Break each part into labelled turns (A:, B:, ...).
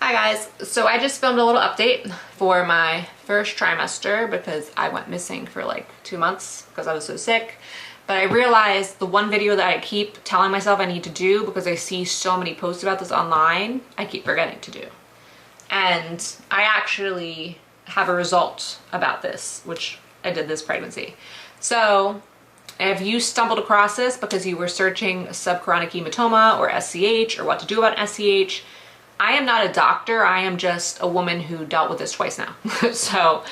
A: Hi guys, so I just filmed a little update for my first trimester because I went missing for like 2 months because I was so sick. But I realized the one video that I keep telling myself I need to do because I see so many posts about this online, I keep forgetting to do. And I actually have a result about this, which I did this pregnancy. So if you stumbled across this because you were searching subchorionic hematoma or SCH or what to do about SCH, I am not a doctor. I am just a woman who dealt with this twice now. So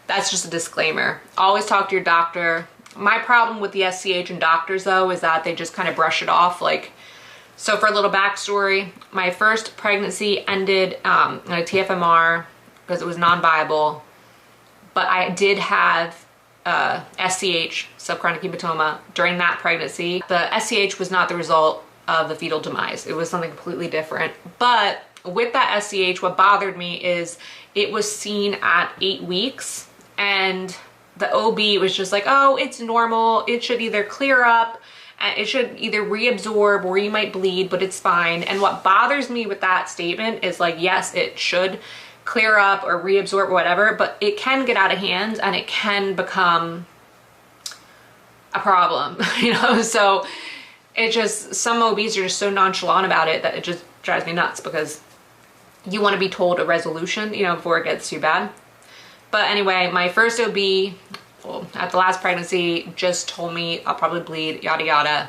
A: that's just a disclaimer. Always talk to your doctor. My problem with the SCH and doctors though is that they just kind of brush it off. So for a little backstory, my first pregnancy ended in a TFMR because it was non-viable, but I did have SCH, subchorionic hematoma, during that pregnancy. The SCH was not the result of the fetal demise. It was something completely different. But with that SCH, what bothered me is it was seen at 8 weeks and the OB was just like, oh, it's normal. It should either clear up, it should either reabsorb or you might bleed, but it's fine. And what bothers me with that statement is like, yes, it should clear up or reabsorb or whatever, but it can get out of hand and it can become a problem, you know? So it just, some OBs are just so nonchalant about it that it just drives me nuts because you want to be told a resolution, you know, before it gets too bad. But anyway, my first OB, well, at the last pregnancy, just told me I'll probably bleed, yada yada.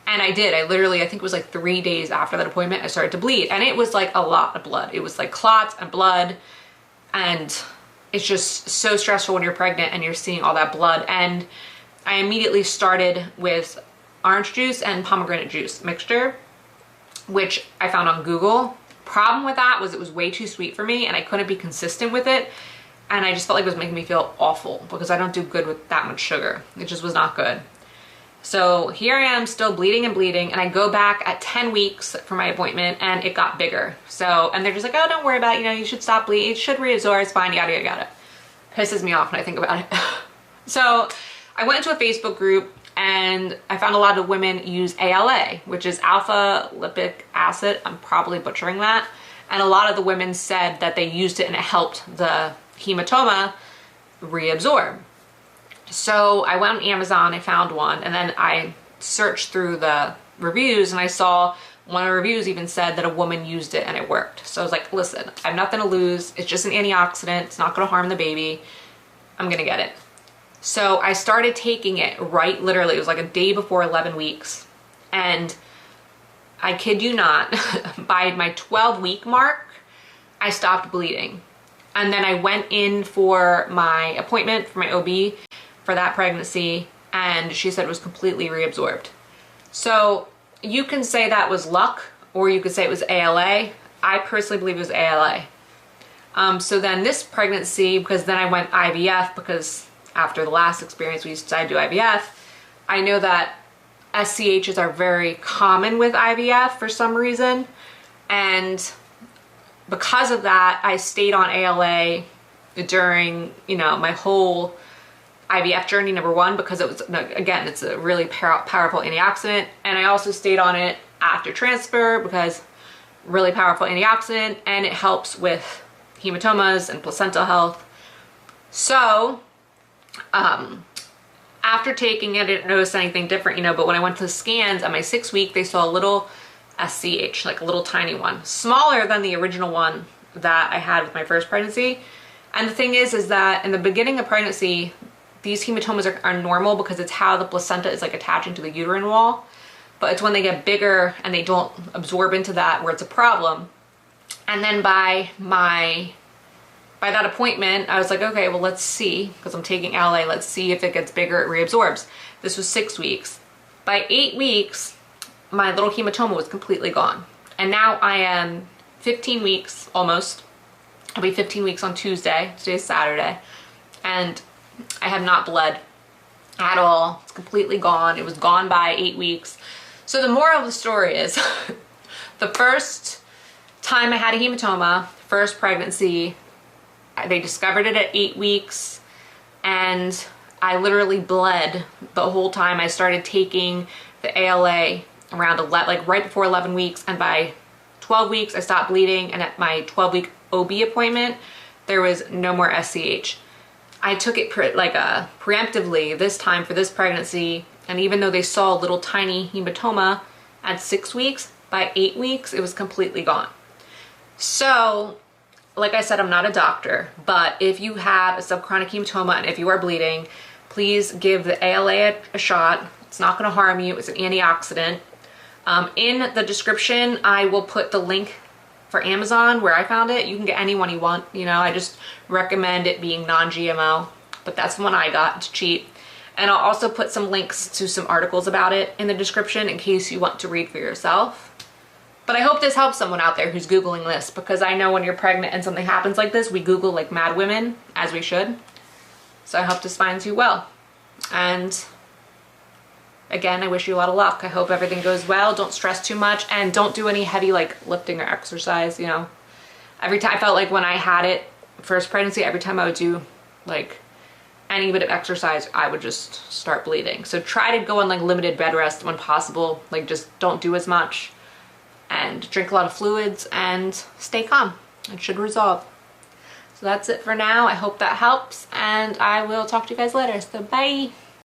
A: And I did. I literally, I think it was like 3 days after that appointment, I started to bleed. And it was like a lot of blood. It was like clots and blood. And it's just so stressful when you're pregnant and you're seeing all that blood. And I immediately started with orange juice and pomegranate juice mixture, which I found on Google. Problem with that was it was way too sweet for me and I couldn't be consistent with it. And I just felt like it was making me feel awful because I don't do good with that much sugar. It just was not good. So here I am still bleeding and I go back at 10 weeks for my appointment and it got bigger. So, and they're just like, oh, don't worry about it. You know, you should stop bleeding. It should reabsorb. It's fine. Yada, yada, yada. Pisses me off when I think about it. So I went into a Facebook group and I found a lot of women use ALA, which is alpha lipoic acid. I'm probably butchering that. And a lot of the women said that they used it and it helped the hematoma reabsorb. So I went on Amazon, I found one, and then I searched through the reviews and I saw one of the reviews even said that a woman used it and it worked. So I was like, listen, I have nothing to lose. It's just an antioxidant. It's not going to harm the baby. I'm going to get it. So I started taking it right, literally, it was like a day before 11 weeks. And I kid you not, by my 12-week mark, I stopped bleeding. And then I went in for my appointment for my OB for that pregnancy, and she said it was completely reabsorbed. So you can say that was luck, or you could say it was ALA. I personally believe it was ALA. So then this pregnancy, because then I went IVF, because after the last experience we decided to do IVF, I know that SCHs are very common with IVF for some reason, and because of that, I stayed on ALA during, you know, my whole IVF journey, number one, because it was, again, it's a really powerful antioxidant. And I also stayed on it after transfer because really powerful antioxidant and it helps with hematomas and placental health. So, after taking it, I didn't notice anything different, you know, but when I went to the scans at my 6th week, they saw a little SCH, like a little tiny one, smaller than the original one that I had with my first pregnancy. And the thing is that in the beginning of pregnancy, these hematomas are normal because it's how the placenta is like attaching to the uterine wall. But it's when they get bigger and they don't absorb into that where it's a problem. And then by that appointment, I was like, okay, well, let's see, because I'm taking LA, let's see if it gets bigger, it reabsorbs. This was 6 weeks. By 8 weeks, my little hematoma was completely gone. And now I am 15 weeks almost. I'll be 15 weeks on Tuesday. Today's Saturday. And I have not bled at all. It's completely gone. It was gone by 8 weeks. So the moral of the story is the first time I had a hematoma, first pregnancy, they discovered it at 8 weeks and I literally bled the whole time. I started taking the ALA around 11, like right before 11 weeks, and by 12 weeks I stopped bleeding, and at my 12-week OB appointment there was no more SCH. I took it preemptively this time for this pregnancy, and even though they saw a little tiny hematoma at 6 weeks, by 8 weeks it was completely gone. So like I said, I'm not a doctor, but if you have a subchorionic hematoma and if you are bleeding, please give the ALA a shot. It's not going to harm you. It's an antioxidant. In the description, I will put the link for Amazon where I found it. You can get any one you want. You know, I just recommend it being non-GMO, but that's the one I got. It's cheap. And I'll also put some links to some articles about it in the description in case you want to read for yourself. But I hope this helps someone out there who's Googling this, because I know when you're pregnant and something happens like this, we Google like mad women, as we should. So I hope this finds you well. And again, I wish you a lot of luck. I hope everything goes well. Don't stress too much, and don't do any heavy like lifting or exercise, you know. Every time I felt like when I had it, first pregnancy, every time I would do like any bit of exercise, I would just start bleeding. So try to go on like limited bed rest when possible. Like just don't do as much. And drink a lot of fluids and stay calm. It should resolve. So that's it for now. I hope that helps, and I will talk to you guys later. So bye.